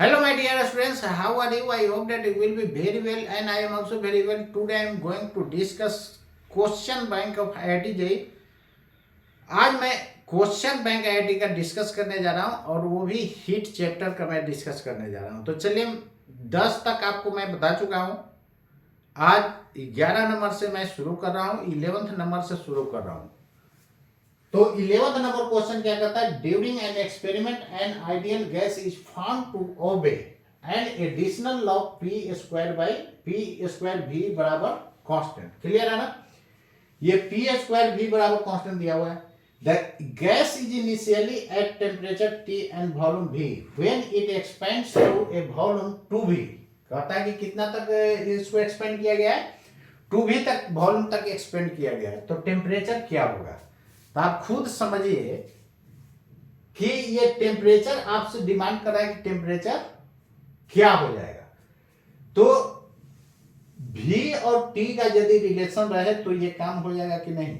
Hello, my dear students. How are you? I hope that you will be very well, and I am also very well. Today, I am going to discuss question bank of IIT JEE। आज मैं question bank IIT का discuss करने जा रहा हूं और वो भी हिट चैप्टर का मैं डिस्कस करने जा रहा हूं। तो चलिए 10 तक आपको मैं बता चुका हूं। आज 11 नंबर से मैं शुरू कर रहा हूं, 11th नंबर से शुरू कर रहा हूं। तो 11th नंबर क्वेश्चन क्या कहता है? During an experiment an ideal gas is found to obey an additional law P square by P square V बराबर कांस्टेंट। क्लियर है ना? ये पी स्क्वायर वी बराबर कांस्टेंट दिया हुआ है। The gas is initially at temperature T and volume V when it expands to a volume two V. कहता है कि कितना तक इसको एक्सपेंड किया गया है? टू वी तक, वॉल्यूम तक एक्सपेंड किया गया है। तो टेम्परेचर क्या होगा? तो आप खुद समझिए कि ये टेम्परेचर आपसे डिमांड कर रहा है कि टेम्परेचर क्या हो जाएगा। तो V और T का यदि रिलेशन रहे तो ये काम हो जाएगा कि नहीं।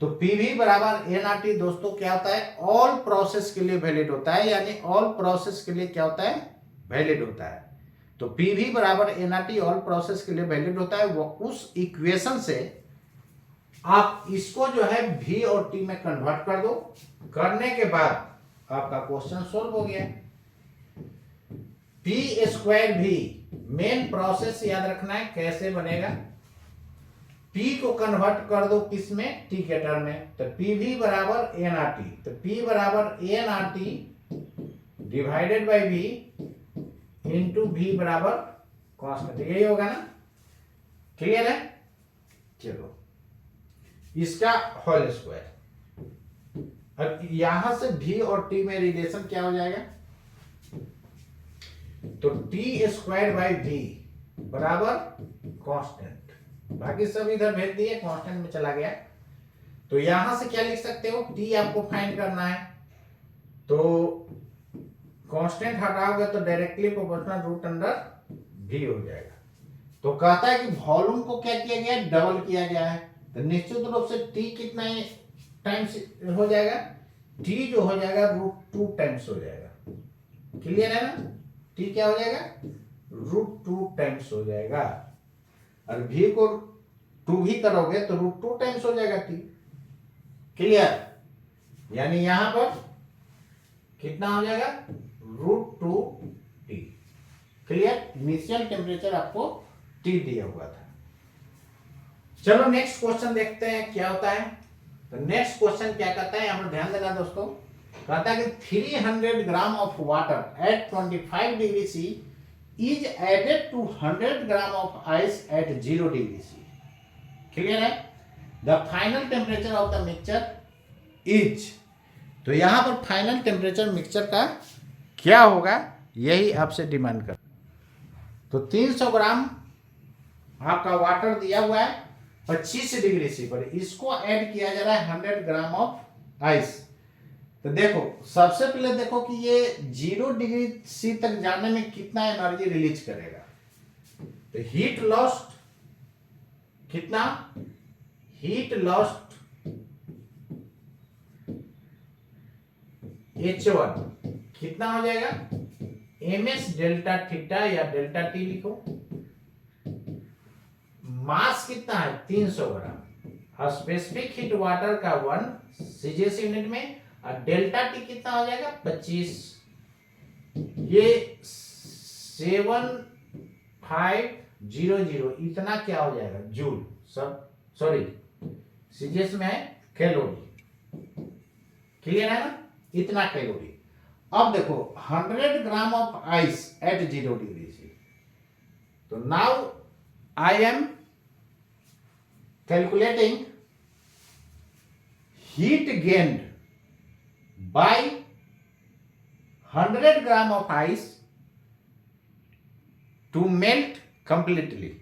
तो PV बराबर nRT दोस्तों क्या होता है? ऑल प्रोसेस के लिए वैलिड होता है, यानी ऑल प्रोसेस के लिए क्या होता है? वैलिड होता है। तो PV बराबर nRT ऑल प्रोसेस के लिए वैलिड होता है। वो उस इक्वेशन से आप इसको जो है V और T में कन्वर्ट कर दो। करने के बाद आपका क्वेश्चन सोल्व हो गया। पी स्क्वायर भी मेन प्रोसेस याद रखना है कैसे बनेगा। P को कन्वर्ट कर दो किस में? T के टर्म में। तो PV बराबर nRT। तो P बराबर nRT divided by V into V बराबर कांस्टेंट। यही होगा ना? क्लियर है? चलो इसका होल स्क्वायर। अब यहां से V और T में रिलेशन क्या हो जाएगा? तो T स्क्वायर बाई V बराबर कांस्टेंट। बाकी सब इधर भेज दिए, कांस्टेंट में चला गया। तो यहां से क्या लिख सकते हो? T आपको फाइंड करना है। तो कांस्टेंट हटाओगे तो directly proportional root under V हो जाएगा। तो कहता है कि वॉल्यूम को क्या किया गया? डबल किया गया है। तो निश्चित रूप से T कितना टाइम्स हो जाएगा? T जो हो जाएगा √2 टाइम्स हो जाएगा। क्लियर है ना? T क्या हो जाएगा? √2 टाइम्स हो जाएगा। और V को 2 भी करोगे तो √2 टाइम्स हो जाएगा T। क्लियर? यानी यहां पर कितना हो जाएगा? √2T। क्लियर? इनिशियल टेम्परेचर आपको T दिया हुआ था। चलो नेक्स्ट क्वेश्चन देखते हैं क्या होता है। तो नेक्स्ट क्वेश्चन क्या कहता है? यहां पर ध्यान देना दोस्तों। कहता है कि 300 gram of water at 25 degree C is added to 100 gram of ice at 0 degree C. Clear है? The final temperature of the mixture is. तो यहां पर फाइनल टेम्परेचर मिक्सचर का क्या होगा यही आपसे डिमांड कर। तो 300 ग्राम आपका वाटर दिया हुआ है 25 डिग्री सी पर, इसको ऐड किया जा रहा है 100 ग्राम ऑफ आइस। तो देखो सबसे पहले देखो कि ये 0 डिग्री सी तक जाने में कितना एनर्जी रिलीज करेगा। तो हीट लॉस्ट कितना? हीट लॉस्ट H1 कितना हो जाएगा? ms डेल्टा थीटा या डेल्टा टी लिखो। मास कितना है? 300 ग्राम। और स्पेसिफिक हीट वाटर का 1 सीजीएस यूनिट में। और डेल्टा टी कितना हो जाएगा? 25। ये 7500 इतना क्या हो जाएगा? जूल। सब सॉरी सीजीएस में है कैलोरी। क्लियर है ना? इतना कैलोरी। अब देखो 100 gram of ice at 0 degree C. तो now I am calculating heat gained by 100 gram of ice to melt completely।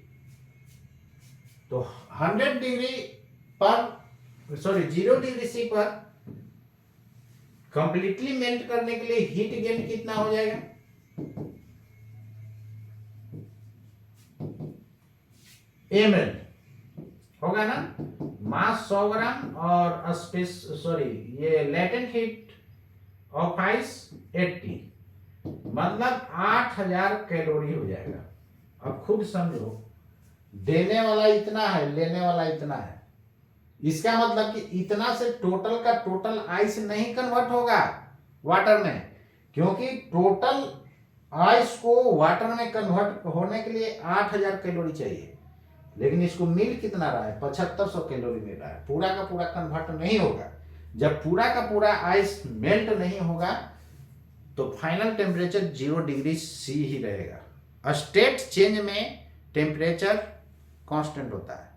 तो 100 डिग्री पर 0 डिग्री सी पर कंप्लीटली मेल्ट करने के लिए हीट गेन कितना हो जाएगा? ml होगा ना? मास 100 ग्राम और ये लेटेंट हीट ऑफ आइस 80। मतलब 8000 कैलोरी हो जाएगा। अब खुद समझो, देने वाला इतना है, लेने वाला इतना है, इसका मतलब कि इतना से टोटल का टोटल आइस नहीं कन्वर्ट होगा वाटर में, क्योंकि टोटल आइस को वाटर में कन्वर्ट होने के लिए 8000 कैलोरी चाहिए, लेकिन इसको मिल कितना रहा है, 7500 कैलोरी मिल रहा है। पूरा का पूरा कन्वर्ट नहीं होगा। जब पूरा का पूरा आइस मेल्ट नहीं होगा तो फाइनल टेम्परेचर 0°C ही रहेगा। स्टेट चेंज में टेम्परेचर कांस्टेंट होता है,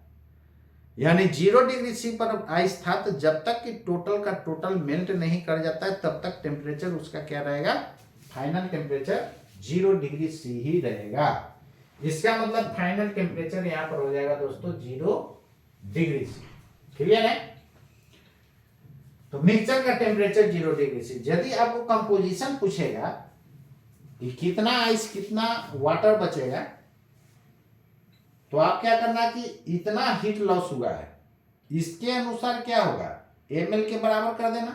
यानी 0°C पर आइस था, तो जब तक कि टोटल का टोटल मेल्ट नहीं कर जाता है तब तक टेम्परेचर उसका क्या रहेगा, फाइनल टेम्परेचर 0°C ही रहेगा। इसका मतलब फाइनल टेम्परेचर यहां पर हो जाएगा दोस्तों 0°C। क्लियर है? तो मिक्सचर का टेम्परेचर 0°C। यदि आपको कंपोजिशन पूछेगा कि कितना आइस कितना वाटर बचेगा, तो आप क्या करना कि इतना हीट लॉस हुआ है, इसके अनुसार क्या होगा, ml के बराबर कर देना,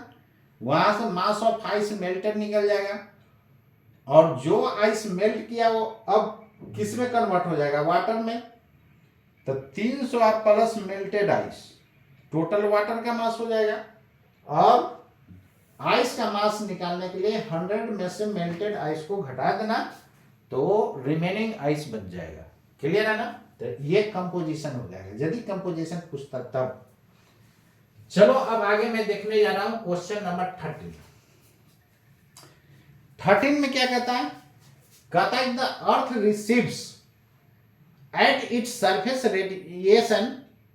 वहां से मास ऑफ आइस मेल्टेड निकल जाएगा, और जो आइस मेल्ट किया वो अब किस में कन्वर्ट हो जाएगा, वाटर में। तो 300 plus melted ice total water का मास हो जाएगा। और आइस का मास निकालने के लिए 100 में से मेल्टेड आइस को घटा देना, तो रिमेनिंग आइस बच जाएगा। क्लियर है ना? तो ये कंपोजिशन हो जाएगा, यदि कंपोजिशन पूछता तब। चलो अब आगे मैं देखने जा रहा हूं क्वेश्चन नंबर 13 में क्या कहता है, कहता है the earth receives at its surface radiation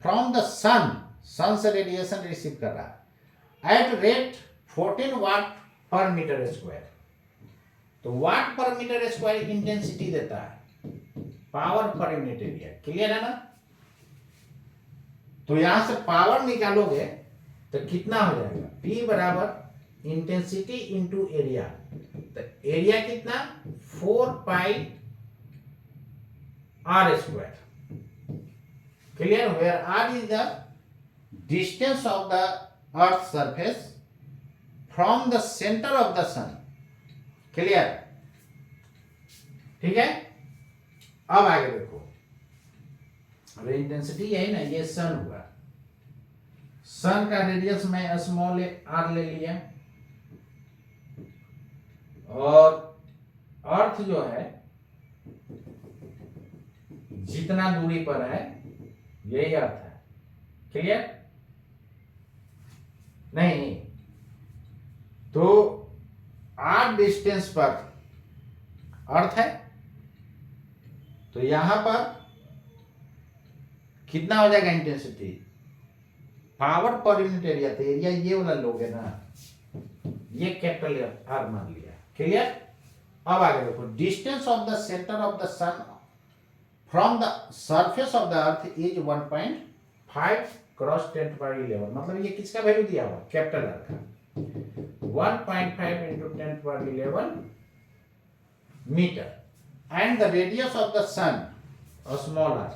from the sun से रेडिएशन रिसीव कर रहा है एट रेट 14 वाट पर मीटर स्क्वायर। तो वाट पर मीटर स्क्वायर इंटेंसिटी देता है, power per unit area. Clear है ना? तो यहां से पावर निकालोगे तो कितना हो जाएगा, P बराबर इंटेंसिटी इंटू एरिया। तो एरिया कितना, 4 r square. Clear? Where r is the distance of the earth surface from the centre of the sun. Clear? ठीक है। अब आगे देखो, अरे इंटेंसिटी यही ना, ये सन हुआ, सन का रेडियस में स्मॉल r ले लिया, और अर्थ जो है जितना दूरी पर है यही अर्थ है। क्लियर? नहीं तो r डिस्टेंस पर अर्थ है, तो यहां पर कितना हो जाएगा intensity, power per unit area. तो एरिया ये वाला लोगे ना, ये कैपिटल R मान लिया। क्लियर? अब आगे देखो, distance of the centre of the sun from the surface of the earth is 1.5 cross 10^11। मतलब ये किसका वैल्यू दिया हुआ, कैपिटल R का। 1.5 into 10^11 metre, and the radius of the sun, a small r,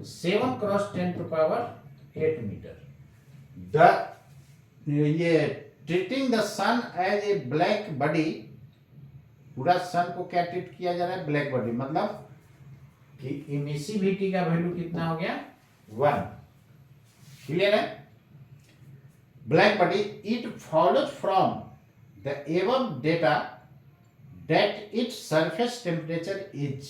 7 cross 10^8 metre. ये treating the sun as a black body, पूरा sun को क्या ट्रीट किया जा रहा है, ब्लैक बॉडी। मतलब कि इमिसिविटी का वैल्यू कितना हो गया, 1। क्लियर है? Black body, it follows from the above data that its surface temperature is,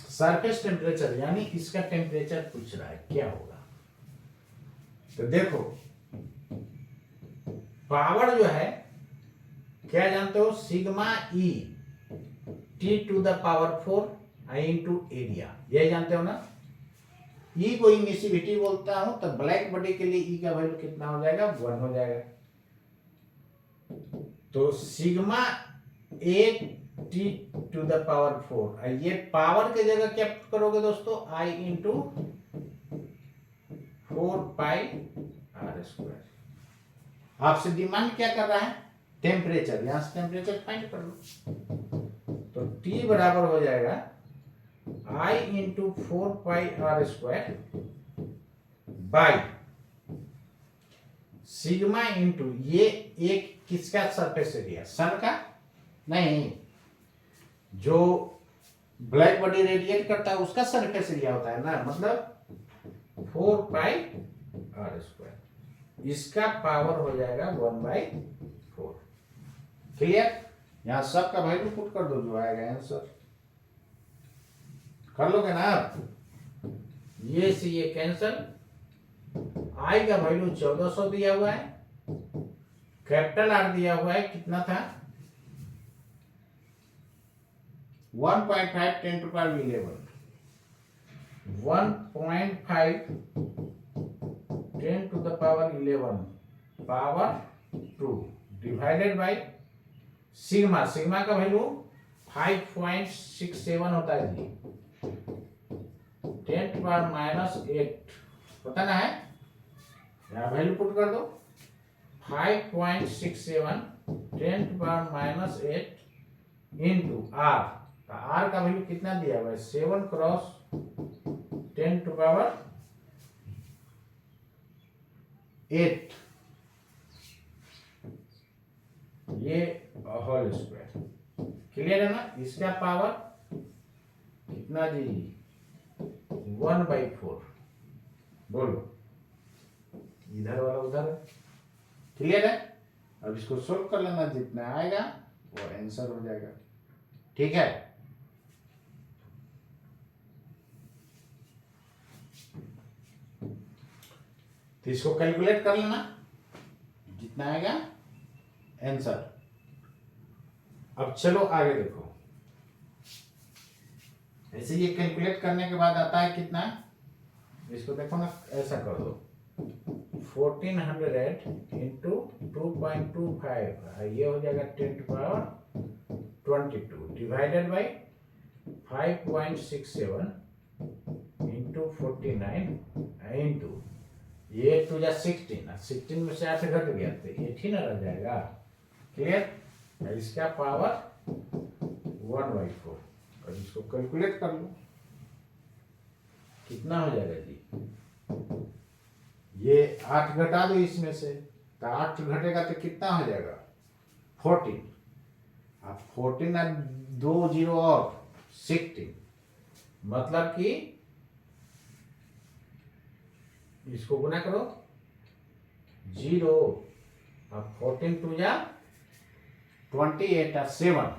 surface temperature यानी इसका टेम्परेचर पूछ रहा है क्या होगा। तो देखो, पावर जो है क्या जानते हो, sigma E T to the power 4 I into area, यही जानते हो ना। E को इमिसिविटी बोलता हूं, तो ब्लैक बॉडी के लिए E का वैल्यू कितना हो जाएगा, 1 हो जाएगा। तो sigma A T to the power 4, ये पावर के जगह क्या करोगे दोस्तों, I इंटू 4πr²। आपसे डिमांड क्या कर रहा है, टेम्परेचर, यहां से टेम्परेचर फाइंड कर लो। तो T बराबर हो जाएगा I into 4πr² by sigma into ये एक किसका सरफेस एरिया, सन का नहीं, जो ब्लैक बॉडी रेडिएट करता है उसका सरफेस एरिया होता है ना, मतलब 4πr²। इसका पावर हो जाएगा 1/4। क्लियर? यहां सब का वैल्यू पुट कर दो, जो आएगा आंसर। कर लोगे ना आप? ये से ये कैंसल, आई का वैल्यू 1400 दिया हुआ है, कैपिटल आर दिया हुआ है, कितना था 1.5 10 to power 11, 1.5 10 to the power 11 power 2 divided by sigma, sigma का वैल्यू 5.67 होता है जी, 10 to power -8 पता ना है, यहाँ वैल्यू पुट कर दो, 5.67 10 to power -8 into R, R का वैल्यू कितना दिया हुआ है 7 क्रॉस 10 to power 8, ये होल स्क्वायर। क्लियर है ना? इसका पावर कितना जी 1/4। बोलो, इधर वाला उधर। क्लियर है? अब इसको सोल्व कर लेना, जितना आएगा वो आंसर हो जाएगा। ठीक है? तो इसको कैलकुलेट कर लेना, जितना आएगा आंसर। अब चलो आगे देखो, ऐसे ये कैलकुलेट करने के बाद आता है कितना, इसको देखो ना, ऐसा कर दो 1400 इंटू 2.25, ये हो जाएगा 10 to power 22 divided by 5.67 into 49 into ये 2 जा 16, 16 में से 8 घट गया तो 18 रह जाएगा। क्लियर? इसका पावर 1/4। और इसको कैलकुलेट कर लो, कितना हो जाएगा जी, ये 8 घटा दो इसमें से, तो 8 घटेगा तो कितना हो जाएगा 14। अब 14 और 2 0 और 16, मतलब कि इसको गुना करो 0, अब 14 2 जा 28 और 7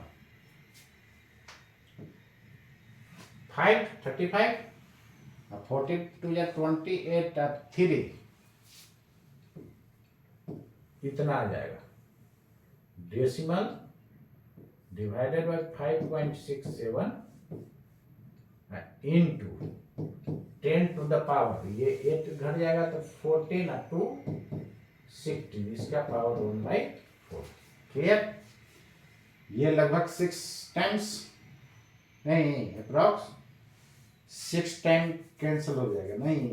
5 35, अब 14 2 जा 28 और 3, इतना आ जाएगा। Decimal divided by 5.67 into 10 to the power, ये 8 घट जाएगा तो 14 और 2 16, इसका पावर 1/4। क्लियर? ये लगभग 6 टाइम्स नहीं, अप्रॉक्स 6 टाइम कैंसिल हो जाएगा, नहीं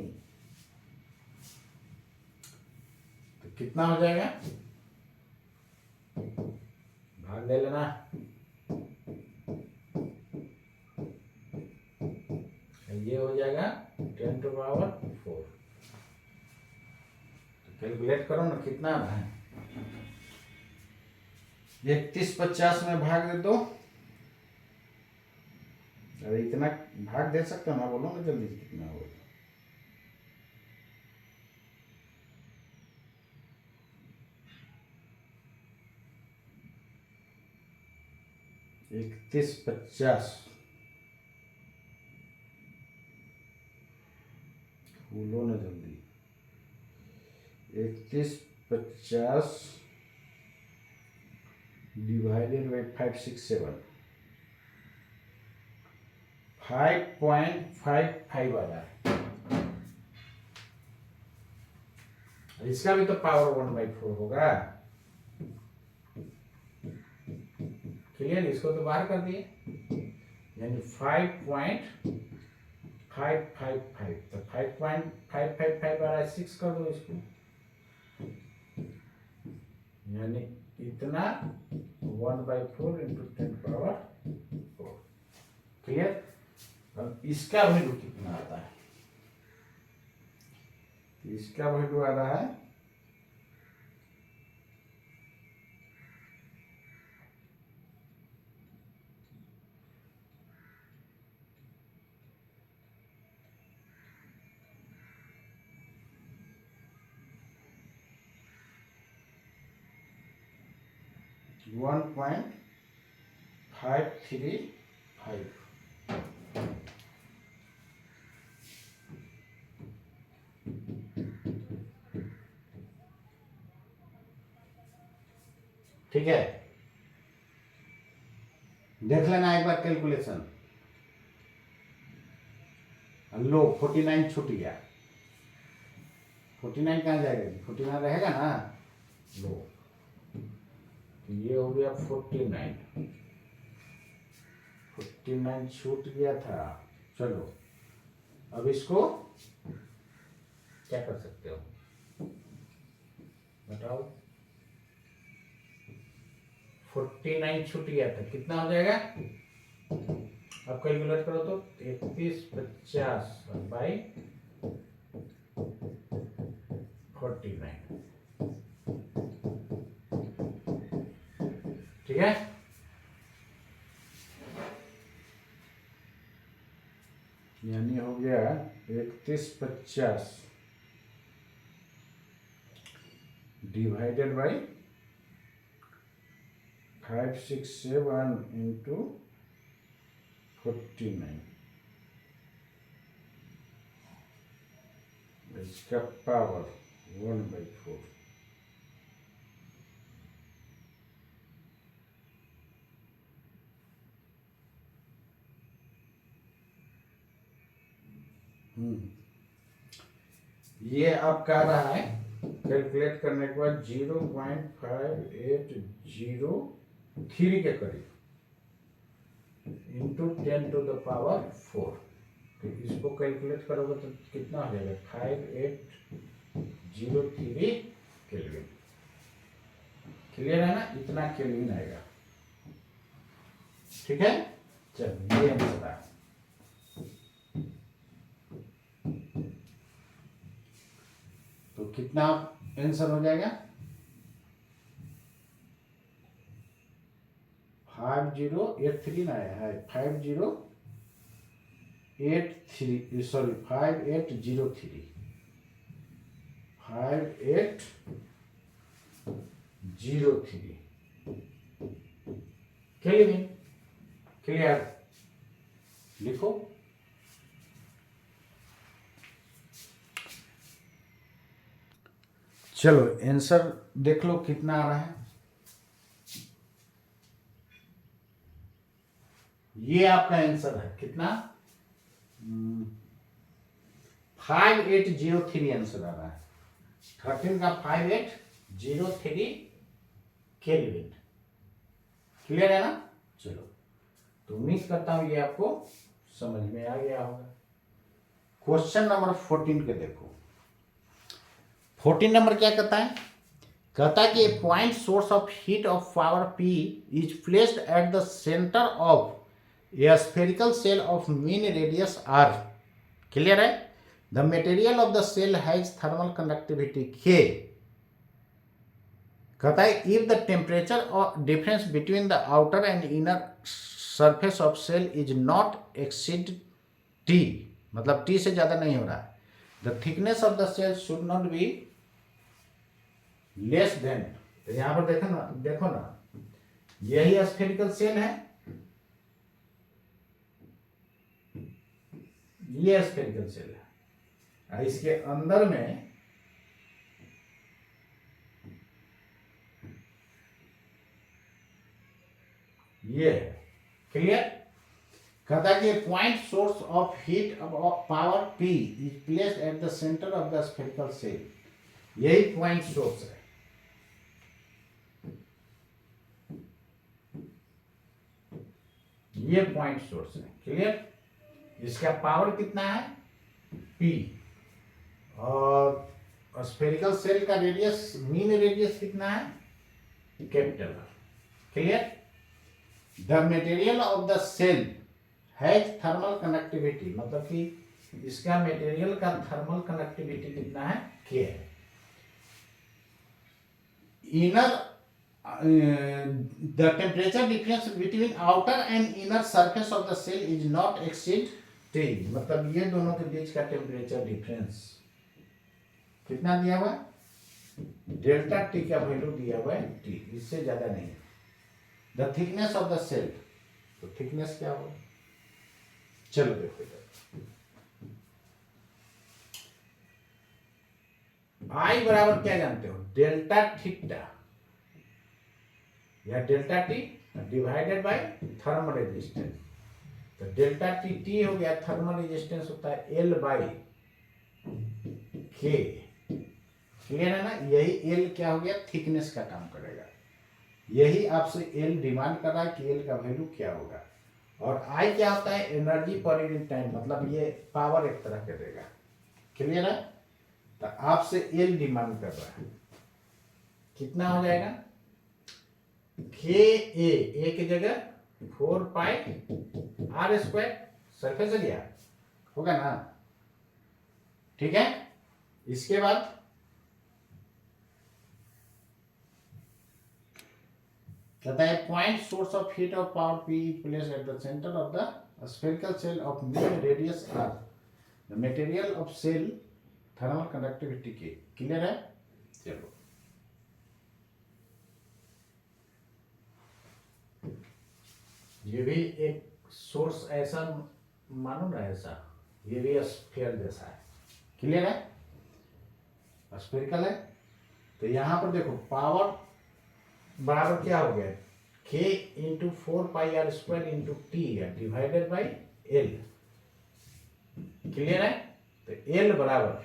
तो कितना हो जाएगा, भाग ले लेना, ये हो जाएगा 10 to power 4। तो कैलकुलेट करो ना, कितना है 3150 में भाग दे दो। अरे इतना भाग दे सकते हो ना, बोलो ना जल्दी कितना होगा। 3150 बोलो ना जल्दी, 3150 डिवाइडेड बाई 567, 5.55 आ रहा है। इसका भी तो पावर 1/4 होगा। क्लियर? इसको तो बाहर कर दिए, यानी 5.555, तो 5.555 आ रहा है, 6 कर दो इसको, यानी इतना 1/4 इंटू 10 पावर 4। क्लियर? अब इसका वैल्यू कितना आता है, इसका वैल्यू आ रहा है 1.535। ठीक है, देख लेना एक बार कैलकुलेशन। लो 49 छूट गया, 49 कहाँ जाएगा, 49 रहेगा ना। लो ये हो गया 49 छूट गया था। चलो अब इसको क्या कर सकते हो बताओ। 49 छूट गया था, कितना हो जाएगा अब कैलकुलेट करो तो 3150 बाई 49। ठीक है, यानी हो गया 3150 डिवाइडेड बाई 567 इंटू 49, इसका पावर 1/4। ये आपका आ रहा है कैलकुलेट करने के बाद 0.5803 के करीब इंटू 10⁴। तो इसको कैलकुलेट करोगे तो कितना हो जाएगा 5803 केल्विन। क्लियर है ना, इतना केल्विन आएगा। ठीक है, चलिए ये आंसर है। तो कितना आंसर हो जाएगा 5083 ना है 5083 सॉरी 5803 केल्विन। क्लियर, लिखो। चलो आंसर देख लो कितना आ रहा है। ये आपका आंसर है कितना 5803 आंसर आ रहा है। 13 का 5803 केल्विन। क्लियर है ना। चलो तो उम्मीद करता हूं ये आपको समझ में आ गया होगा। क्वेश्चन नंबर 14 के देखो। 14 नंबर क्या कहता है, कहता है कि a point source of heat of power P is placed at the centre of a spherical shell of mean radius R। Clear है। The material of the shell has thermal conductivity K। कहता है if the temperature और difference between the outer and inner surface of shell is not exceed T, मतलब T से ज्यादा नहीं हो रहा है, the thickness of the shell should not be less than. तो यहां पर देखो ना यही स्फेरिकल सेल है, ये स्फेरिकल सेल है, और इसके अंदर में ये है। क्लियर। कहता है कि point source of heat of power P is placed at the centre of the spherical shell. यही पॉइंट सोर्स है। ये पॉइंट सोर्स है। क्लियर। इसका पावर कितना है P, और स्फेरिकल सेल का रेडियस मीन रेडियस कितना है capital R। Clear. The material of the shell has thermal conductivity, मतलब कि इसका मटेरियल का थर्मल कंडक्टिविटी कितना है K है। Inner the temperature difference between outer and inner surface of the shell is not exceed T, मतलब ये दोनों के बीच का टेम्परेचर डिफरेंस कितना दिया हुआ है, डेल्टा T का वैल्यू दिया हुआ है T, इससे ज्यादा नहीं। The thickness of the shell, तो थिकनेस क्या होगा, चलो देखो इधर, आई बराबर क्या जानते हो, डेल्टा थीटा या delta T divided by thermal resistance. तो डेल्टा टी हो गया, थर्मल रेजिस्टेंस होता है एल बाई के, क्लियर है ना। यही एल क्या हो गया, थिकनेस का काम करेगा। यही आपसे एल डिमांड कर रहा है कि एल का वैल्यू क्या होगा। और आई क्या होता है, एनर्जी पर यूनिट टाइम, मतलब ये पावर एक तरह के देगा, क्लियर है। तो आपसे एल डिमांड कर रहा है, कितना हो जाएगा, के ए की जगह 4 pi R square surface area होगा ना, ठीक है। इसके बाद कहता है point source of heat of power P place at the centre of the spherical shell of mean radius R, the material of shell thermal conductivity K, clear है। चलो ये भी एक सोर्स ऐसा मानो ना, ऐसा ये भी स्फीयर जैसा है, क्लियर है, स्फेरिकल है। तो यहां पर देखो पावर बराबर क्या हो गया, k into 4 pi R square into T divided by L, clear है। तो एल बराबर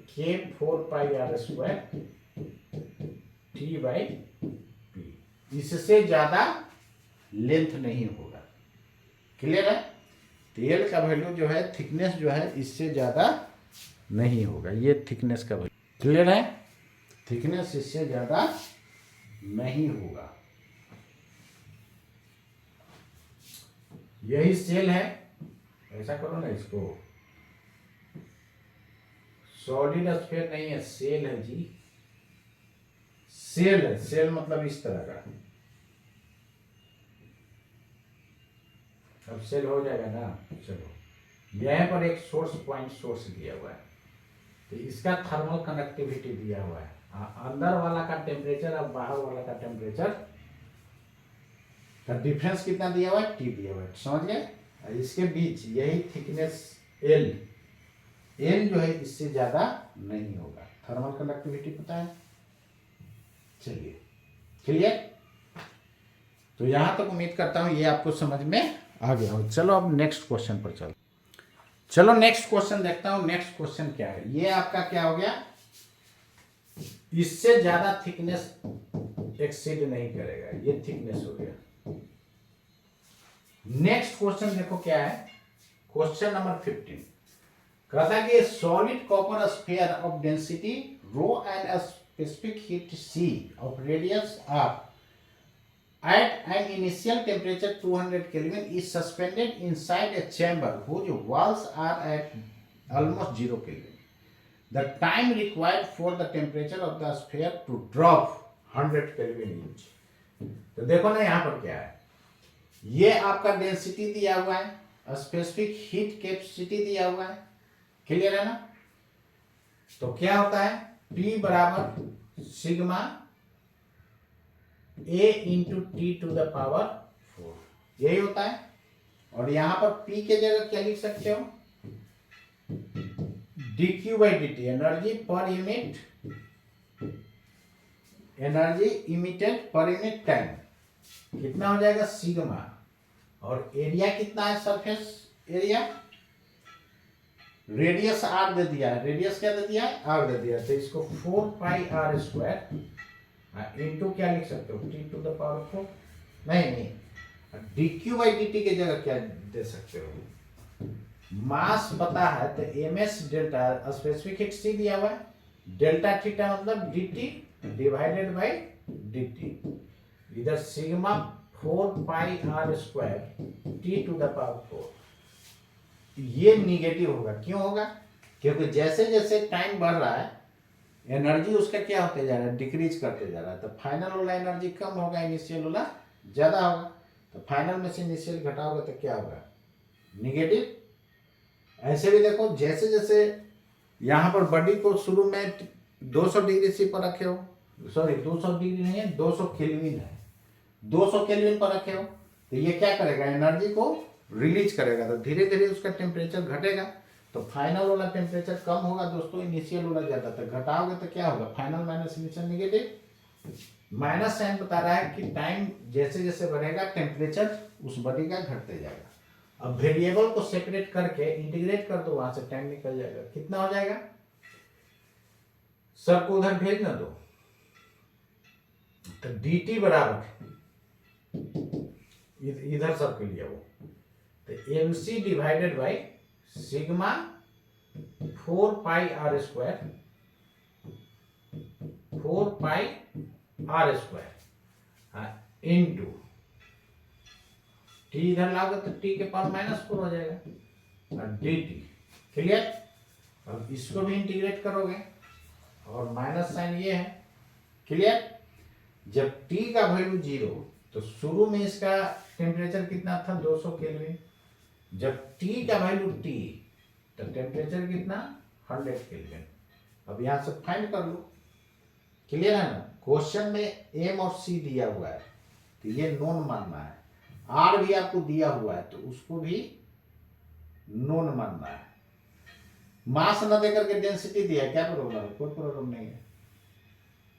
k 4 pi R square T by P, इससे ज्यादा लेंथ नहीं होगा, क्लियर है। तो एल का वैल्यू जो है, थिकनेस जो है, इससे ज्यादा नहीं होगा, ये थिकनेस का वैल्यू, क्लियर है। थिकनेस इससे ज्यादा नहीं होगा। यही सेल है, ऐसा करो ना इसको, सॉलिड स्फीयर नहीं है, सेल है जी, सेल है, सेल मतलब इस तरह का। अब सेल हो जाएगा ना। चलो यहां पर एक सोर्स पॉइंट सोर्स दिया हुआ है, तो इसका थर्मल कंडक्टिविटी दिया हुआ है, अंदर वाला का टेम्परेचर और बाहर वाला का टेम्परेचर का डिफरेंस कितना दिया हुआ है, टी दिया हुआ है, समझ गए। इसके बीच यही थिकनेस एल, एल जो है इससे ज्यादा नहीं होगा, थर्मल कंडक्टिविटी पता है। चलिए क्लियर। तो यहां तक उम्मीद करता हूं ये आपको समझ में आ गया हो। चलो अब नेक्स्ट क्वेश्चन पर चलो। चलो नेक्स्ट क्वेश्चन देखता हूं, नेक्स्ट क्वेश्चन क्या है। ये आपका क्या हो गया, इससे ज्यादा थिकनेस एक्सीड नहीं करेगा, ये थिकनेस हो गया। नेक्स्ट क्वेश्चन देखो क्या है, क्वेश्चन नंबर 15 कहता है कि solid copper sphere of density rho and a specific heat C of radius R at an initial temperature 200 Kelvin is suspended inside a chamber whose walls are at almost 0 Kelvin. The time required for the temperature of the sphere to drop 100 Kelvin each. तो देखो ना यहाँ पर क्या है, ये आपका density दिया हुआ है, स्पेसिफिक हीट कैपेसिटी दिया हुआ है, क्लियर है ना। तो क्या होता है, P बराबर sigma A into T to the power 4, यही होता है। और यहां पर P के जगह क्या लिख सकते हो, dq by dt, energy per unit, energy emitted per unit time, कितना हो जाएगा सिग्मा। और एरिया कितना है, सरफेस एरिया, रेडियस आर दे दिया है, रेडियस क्या दे दिया है, आर दे दिया है। तो इसको 4 पाई आर स्क्वायर इंटू क्या लिख सकते हो, टी टू द पावर 4, नहीं, dq by dt के जगह क्या दे सकते हो, मास पता है तो ms delta, specific heat C दिया हुआ है, डेल्टा थीटा मतलब dt डिवाइडेड बाय dt, इधर sigma 4 pi R square T to the power 4। ये निगेटिव होगा, क्यों होगा, क्योंकि जैसे जैसे टाइम बढ़ रहा है एनर्जी उसका क्या होते जा रहा है, डिक्रीज करते जा रहा है। तो फाइनल वाला एनर्जी कम होगा, इनिशियल वाला ज्यादा होगा। तो फाइनल में से इनिशियल घटाओगे तो क्या होगा, निगेटिव। ऐसे भी देखो, जैसे जैसे यहाँ पर बॉडी को शुरू में 200 डिग्री सी पर रखे हो, सॉरी 200 डिग्री नहीं है, 200 केल्विन है। 200 केल्विन पर रखे हो तो ये क्या करेगा, एनर्जी को रिलीज करेगा, तो धीरे धीरे उसका टेम्परेचर घटेगा, तो फाइनल वाला टेम्परेचर कम होगा दोस्तों, इनिशियल वाला ज्यादा। तो घटाओगे तो क्या होगा, final minus initial negative. Minus sign बता रहा है कि टाइम जैसे जैसे बढ़ेगा टेम्परेचर उस बॉडी का घटते जाएगा। अब वेरिएबल को सेपरेट करके इंटीग्रेट कर दो, वहां से टाइम निकल जाएगा। कितना हो जाएगा, सर को उधर भेज ना दो। तो dt बराबर इधर सब के लिए वो, तो mc divided by sigma 4 pi R square, 4 pi R square into T, इधर लाओगे तो टी के पावर -4 हो जाएगा और dt। क्लियर। अब इसको भी इंटीग्रेट करोगे और माइनस साइन ये है। क्लियर। जब t का वैल्यू 0 तो शुरू में इसका टेम्परेचर कितना था, 200 केल्विन। जब t का वैल्यू t तो टेम्परेचर कितना, 100 केल्विन। अब यहां से फाइंड कर लो। क्लियर है ना। क्वेश्चन में m और c दिया हुआ है तो ये नोन मानना है, r भी आपको दिया हुआ है तो उसको भी नोन मानना है। मास न देकर के डेंसिटी दिया है, क्या प्रॉब्लम है, कोई प्रॉब्लम नहीं है।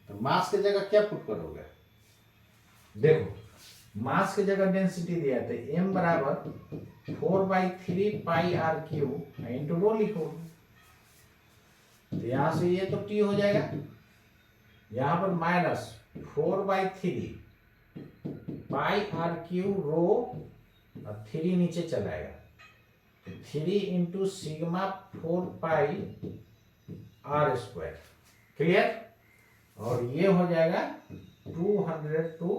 तो मास की जगह क्या पुट करोगे, देखो मास की जगह डेंसिटी दिया है तो m बराबर 4/3 पाई आर क्यू इंटू रो लिखो। तो यहां से ये तो t हो जाएगा, यहां पर -4/3 पाई आर क्यू रो और 3 नीचे चलाएगा, तो 3 into sigma 4 pi R square. Clear. और ये हो जाएगा 200 to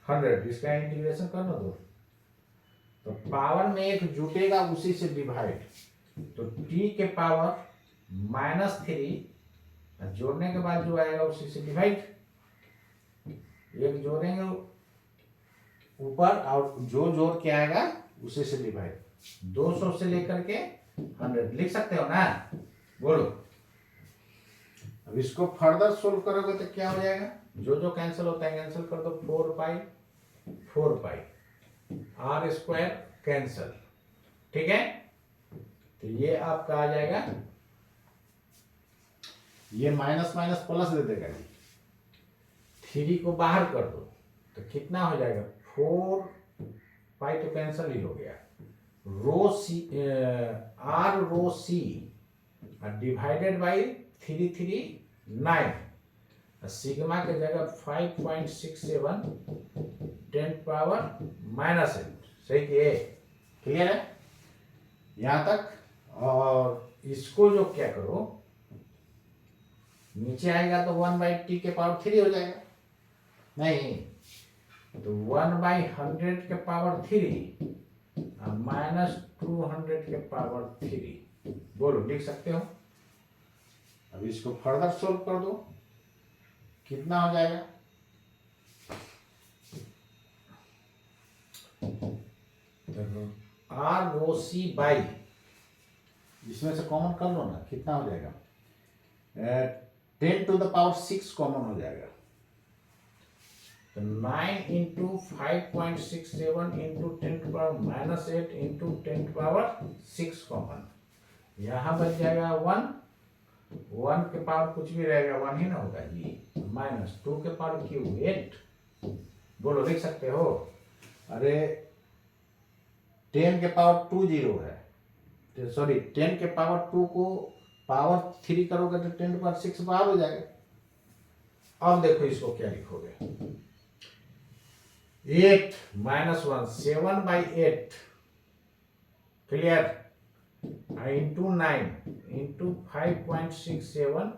100, इसका इंटीग्रेशन करना दो। तो पावर में एक जुटेगा उसी से डिवाइड, तो t के पावर -3 जोड़ने के बाद जो आएगा उसी से डिवाइड। एक जोड़ेंगे ऊपर और जो जोड़ के आएगा उसी से डिवाइड। 200 से लेकर के 100 लिख सकते हो ना, बोलो। अब इसको फर्दर सोल्व करोगे तो क्या हो जाएगा, जो जो कैंसिल होता है कैंसिल कर दो, 4 पाई आर स्क्वायर कैंसिल। ठीक है। तो ये आपका आ जाएगा, ये माइनस माइनस प्लस दे देगा जी, 3 को बाहर कर दो तो कितना हो जाएगा, 4 पाई तो कैंसिल ही हो गया, rho C or rho C divided by 339, sigma के जगह 5.67 10 पावर -8। सही किए। क्लियर है यहां तक। और इसको जो क्या करो, नीचे आएगा तो 1/t के पावर 3 हो जाएगा, नहीं तो 1/100 के पावर 3 -200 के पावर 3। बोलो लिख सकते हो। अब इसको फर्दर सोल्व कर दो, कितना हो जाएगा, आर रो सी बाई, इसमें से कॉमन कर लो ना, कितना हो जाएगा, 10 to the power 6 कॉमन हो जाएगा, तो 9 into 5.67 into 10 to power -8 into 10 to power 6 common, यहाँ बच जाएगा 1 के पावर कुछ भी रहेगा 1 ही ना होगा जी, -2 के पावर क्यूब 8। बोलो लिख सकते हो। अरे 10 के पावर 2 0 है, सॉरी 10 के पावर 2 को पावर 3 करोगे तो 10 to power 6 बाहर हो जाएगा। अब देखो इसको क्या लिखोगे, 8 -1 7/8। क्लियर। इंटू 9 इंटू 5.67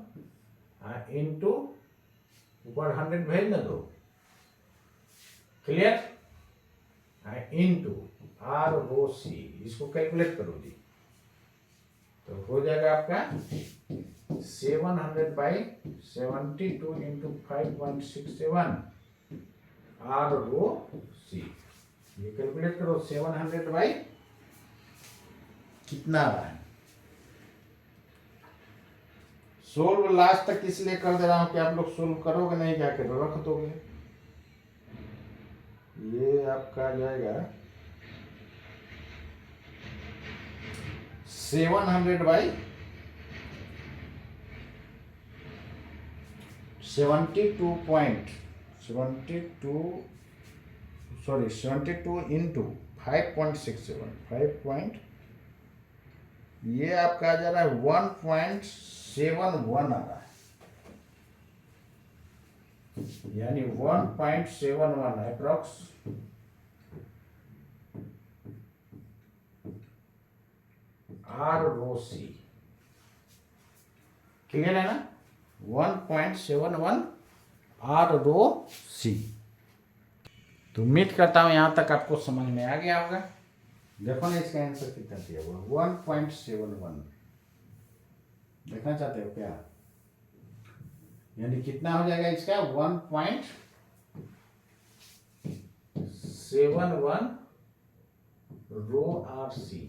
इंटू ऊपर 100 भेज ना दो। क्लियर। इंटू आर रो सी, इसको कैलकुलेट करो जी, तो हो जाएगा आपका 700/72 इंटू 5.67 आर रो सी। ये कैलकुलेट करो, 700 बाई कितना आ रहा है, सोल्व लास्ट तक इसलिए कर दे रहा हूं कि आप लोग सोल्व करोगे नहीं, जाकर रख दोगे। ये आपका आ जाएगा 700 बाई 72 इंटू 5.67 ये आपका आ जा रहा है 1.71 आ रहा है, यानी 1.71 अप्रॉक्स ROC। क्लियर है ना? 1.71 ROC। तो उम्मीद करता हूं यहां तक आपको समझ में आ गया होगा। देखो ना इसका आंसर कितना दिया हुआ, 1.71। देखना चाहते हो क्या? यानी कितना हो जाएगा इसका? 1.71 ROC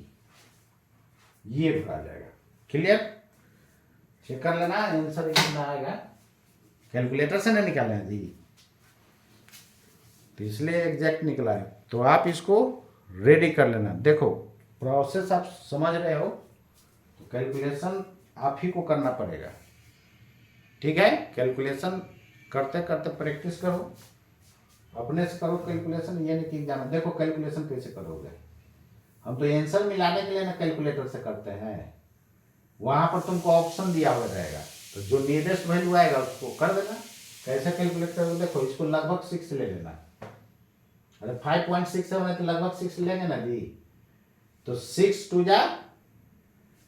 ये आ जाएगा। क्लियर? चेक कर लेना आंसर कितना आएगा, कैलकुलेटर से नहीं निकाले हैं जी, तो इसलिए एग्जैक्ट निकला है। तो आप इसको रेडी कर लेना। देखो प्रोसेस आप समझ रहे हो, तो कैलकुलेशन आप ही को करना पड़ेगा। ठीक है? कैलकुलेशन करते करते प्रैक्टिस करो, अपने से करो कैलकुलेशन। ये नहीं कि जाना देखो कैलकुलेशन कैसे करोगे। हम तो आंसर मिलाने के लिए ना कैलकुलेटर से करते हैं, वहां पर तुमको ऑप्शन दिया हुआ रहेगा, तो जो नियरेस्ट वैल्यू आएगा उसको कर देना। कैसे कैलकुलेट करोगे? देखो इसको लगभग 6 ले लेना। अरे 5.67 है तो लगभग 6 लेंगे ना जी। तो 6 2 जा,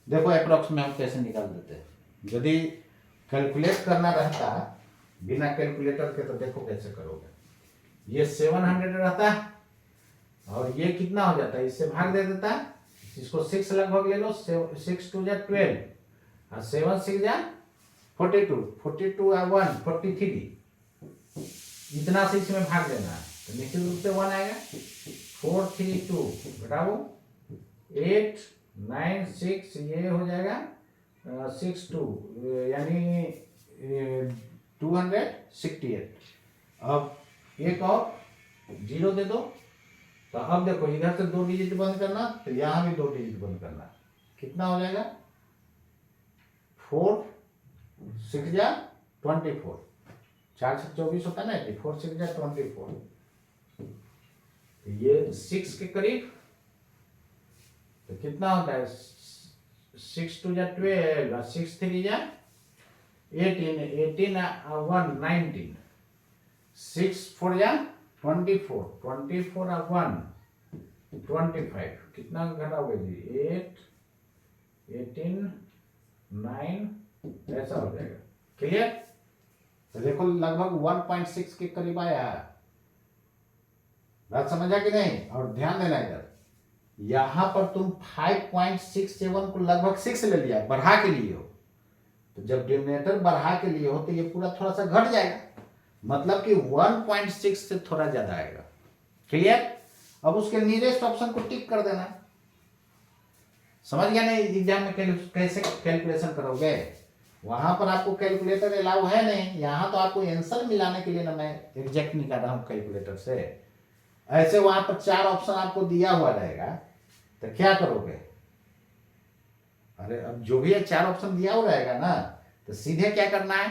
देखो अप्रोक्स में हम कैसे निकाल देते हैं। यदि कैलकुलेट करना रहता बिना कैलकुलेटर के, तो देखो कैसे करोगे। ये 700 रहता है और ये कितना हो जाता है, इससे भाग दे देता है। इसको 6 लगभग ले लो, 6 2 जा 12 और 7 6 जा 42, 42 और 1 43। इतना से इसमें भाग देना है, तो निश्चित रूप से 1 आएगा। 4 3 2 घटाओ 8 9 6, ये हो जाएगा 6 2 यानी 268। अब एक और 0 दे दो। तो अब देखो इधर से 2 डिजिट बंद करना, तो यहां भी 2 डिजिट बंद करना। कितना हो जाएगा? 4 6 जा 24, 4 से 24 होता है ना, 4 6 जा 24। ये 6 के करीब, तो कितना होता है? 6 2 जा 12, 6 3 जा 18, 18 1 19, 6 4 जा 24, 24 और 1 25। कितना घटाओगे जी? 8 18 9, ऐसा हो जाएगा। क्लियर? तो देखो लगभग 1.6 के करीब आया है। बात समझा कि नहीं? और ध्यान देना इधर, यहां पर तुम 5.67 को लगभग 6 ले लिया, बढ़ा के लिए हो। तो जब डिनोमिनेटर बढ़ा के लिए हो तो ये पूरा थोड़ा सा घट जाएगा, मतलब कि 1.6 से थोड़ा ज्यादा आएगा। क्लियर? अब उसके नियरेस्ट ऑप्शन को टिक कर देना। समझ गया नहीं? एग्जाम में कैसे कैलकुलेशन करोगे? वहां पर आपको कैलकुलेटर अलाउ है नहीं, यहां तो आपको आंसर मिलाने के लिए ना मैं एग्जैक्ट निकाल रहा हूं कैलकुलेटर से। ऐसे वहां पर 4 ऑप्शन आपको दिया हुआ रहेगा, तो क्या करोगे? अरे अब जो भी 4 ऑप्शन दिया हुआ रहेगा ना, तो सीधे क्या करना है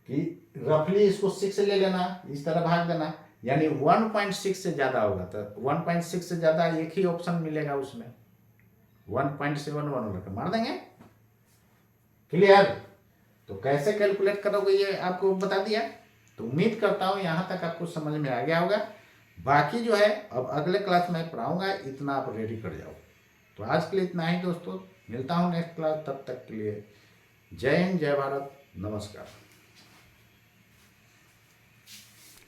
कि रफली इसको 6 ले लेना, इस तरह भाग देना। यानी 1.6 से ज्यादा होगा, तो 1.6 से ज्यादा एक ही ऑप्शन मिलेगा उसमें, 1.71 मार देंगे। क्लियर? तो कैसे कैलकुलेट करोगे ये आपको बता दिया। तो उम्मीद करता हूं यहां तक आपको समझ में आ गया होगा। बाकी जो है अब अगले क्लास में पढ़ाऊंगा, इतना आप रेडी कर जाओ। तो आज के लिए इतना ही दोस्तों, मिलता हूं नेक्स्ट क्लास। तब तक के लिए जय हिंद, जय भारत, नमस्कार।